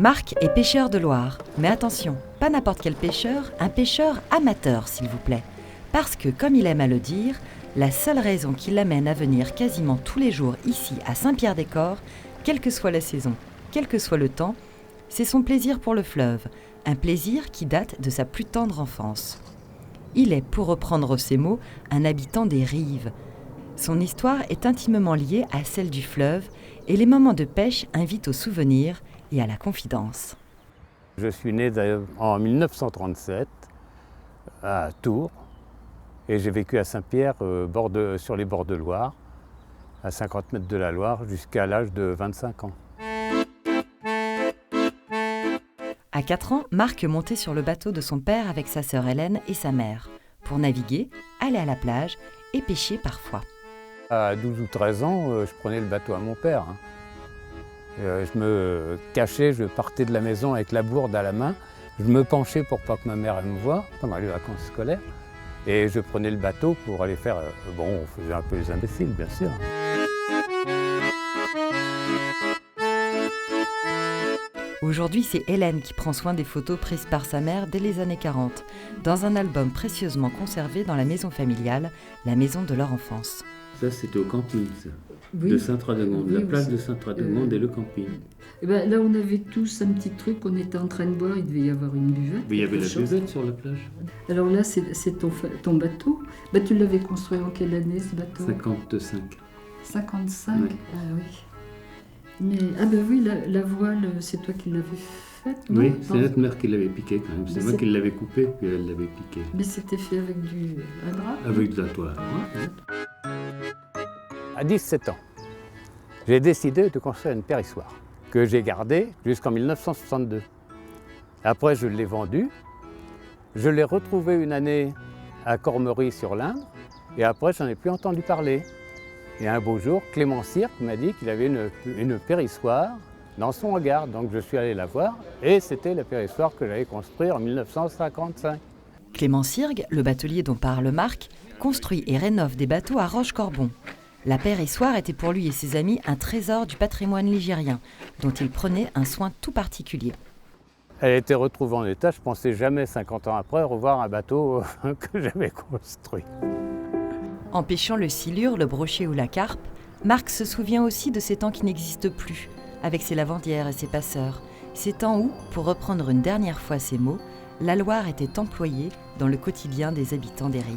Marc est pêcheur de Loire, mais attention, pas n'importe quel pêcheur, un pêcheur amateur s'il vous plaît. Parce que, comme il aime à le dire, la seule raison qui l'amène à venir quasiment tous les jours ici à Saint-Pierre-des-Corps, quelle que soit la saison, quel que soit le temps, c'est son plaisir pour le fleuve, un plaisir qui date de sa plus tendre enfance. Il est, pour reprendre ses mots, un habitant des rives. Son histoire est intimement liée à celle du fleuve et les moments de pêche invitent au souvenir et à la confidence. Je suis né en 1937 à Tours et j'ai vécu à Saint-Pierre sur les bords de Loire, à 50 mètres de la Loire, jusqu'à l'âge de 25 ans. À 4 ans, Marc montait sur le bateau de son père avec sa sœur Hélène et sa mère, pour naviguer, aller à la plage et pêcher parfois. À 12 ou 13 ans, je prenais le bateau à mon père. Je me cachais, je partais de la maison avec la bourde à la main. Je me penchais pour pas que ma mère me voie pendant les vacances scolaires. Et je prenais le bateau pour aller faire... on faisait un peu les imbéciles, bien sûr. Aujourd'hui, c'est Hélène qui prend soin des photos prises par sa mère dès les années 40, dans un album précieusement conservé dans la maison familiale, la maison de leur enfance. Ça, c'était au camping, ça. Oui. De Sainte-Radegonde, Oui, la place aussi. de Sainte-Radegonde et le camping. Et ben, là, on avait tous un petit truc, on était en train de boire, il devait y avoir une buvette. Mais il y avait la quelque chose. buvette sur la plage. Alors là, c'est ton bateau. Ben, tu l'avais construit en quelle année, ce bateau 55. 55. Ouais. Ah oui. Mais, oui, la voile, c'est toi qui l'avais faite, non? Oui, c'est Non. notre mère qui l'avait piqué quand même. C'est Mais moi c'est- qui l'avais coupé, puis elle l'avait piqué. Mais c'était fait avec un drap? Avec de la toile. Ouais. À 17 ans, j'ai décidé de construire une périssoire que j'ai gardée jusqu'en 1962. Après, je l'ai vendue. Je l'ai retrouvée une année à Cormery-sur-l'Indre et après, je n'en ai plus entendu parler. Et un beau jour, Clément Cirque m'a dit qu'il avait une périssoire dans son hangar. Donc je suis allé la voir et c'était la périssoire que j'avais construite en 1955. Clément Sirgue, le batelier dont parle Marc, construit et rénove des bateaux à Roche-Corbon. La périssoire était pour lui et ses amis un trésor du patrimoine ligérien, dont il prenait un soin tout particulier. Elle a été retrouvée en état. Je ne pensais jamais, 50 ans après, revoir un bateau que j'avais construit. En pêchant le silure, le brochet ou la carpe, Marc se souvient aussi de ces temps qui n'existent plus, avec ses lavandières et ses passeurs. Ces temps où, pour reprendre une dernière fois ces mots, la Loire était employée dans le quotidien des habitants des rives.